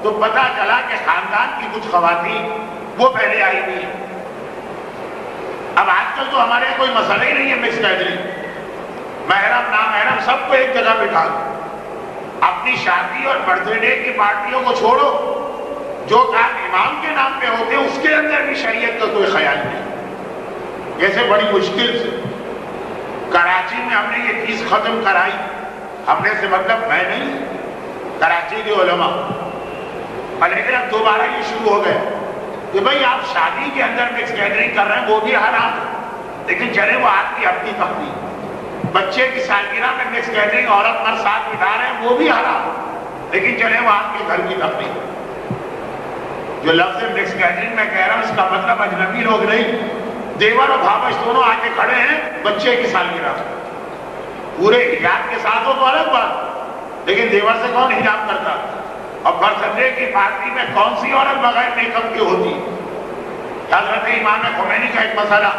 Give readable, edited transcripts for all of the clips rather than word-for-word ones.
تو پتہ چلا کہ خاندان کی کچھ خواتین وہ پہلے آئی ہوئی ہیں. اب آج کل تو ہمارے کوئی مسئلہ ہی نہیں ہے مکس گیدرنگ، محرم نامحرم سب کو ایک جگہ بٹھا دو. اپنی شادی اور برتھ ڈے کی پارٹیوں کو چھوڑو، جو کام امام کے نام پہ ہوتے ہیں اس کے اندر بھی شریعت کا کوئی خیال نہیں. جیسے بڑی مشکل سے کراچی میں ہم نے یہ چیز ختم کرائی، ہم نے سے مطلب میں نہیں، کراچی کے علماء، لیکن اب دوبارہ یہ شروع ہو گئے کہ بھئی آپ شادی کے اندر مکس گیدرنگ کر رہے ہیں وہ بھی حرام ہے، لیکن چلے وہ آپ کی اپنی تقریب. بچے کی سالگرہ میں مکس گیدرنگ عورت مرد ساتھ بٹھا رہے ہیں وہ بھی حرام ہے، لیکن چلے وہ آپ کے گھر کی تقریب. جو لفظ مکس گیدرنگ میں کہہ رہا ہوں اس کا مطلب اجنبی لوگ نہیں، دیور اور بھاوش دونوں آ کے کھڑے ہیں بچے کی سالگرہ پورے حجاب کے ساتھ ہو تو الگ بات، لیکن دیور سے کون حجاب کرتا؟ اور برتھ ڈے کی پارٹی میں کون سی عورت بغیر میک اپ کی ہوتی؟ حضرت امام خمینی کا ایک مسئلہ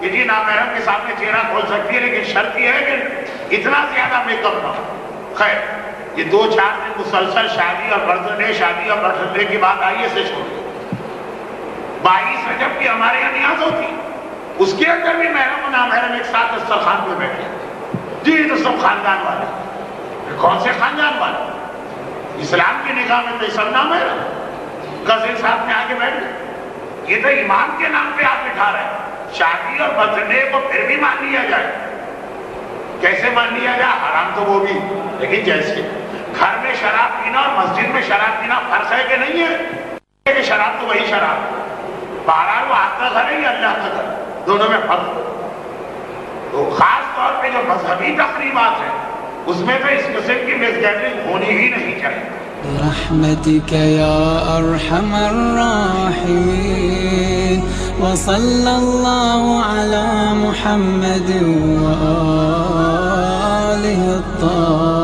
کہ جی نامحرم کے سامنے چہرہ کھول سکتی ہے، لیکن شرط یہ ہے کہ اتنا زیادہ میک اپ نہ ہو. خیر یہ 2-4 دن مسلسل شادی اور برتھ ڈے شادی اور برتھ ڈے کی بات آئیے سے چھوڑیے. 22 رجب کی ہمارے یہاں نیاز ہوتی، اس کے اندر بھی محرم و نامحرم ایک ساتھ دسترخوان پہ بیٹھے. جی تو سب خاندان والے. کون سے خاندان والے؟ اسلام کی نگاہ میں تو سب نامحرم. کزن صاحب میں آگے بیٹھ گئے. یہ تو امام کے نام پہ آپ بٹھا رہے ہیں. شادی اور برتھ ڈے کو پھر بھی مان لیا جائے. کیسے مان لیا جائے؟ حرام تو وہ بھی، لیکن جیسے گھر میں شراب پینا اور مسجد میں شراب پینا فرق ہے کہ نہیں ہے؟ کہ شراب تو وہی شراب، بہرحال وہ آپ کا گھر ہے یا اللہ کا گھر، دونوں میں فرق. تو خاص طور پہ جو مذہبی تقریبات ہیں اس میں تو اس قسم کی مکس گیدرنگ ہونی ہی نہیں چاہیے. برحمتك يا أرحم الراحمين وصلى الله على محمد وآله الطاهرين.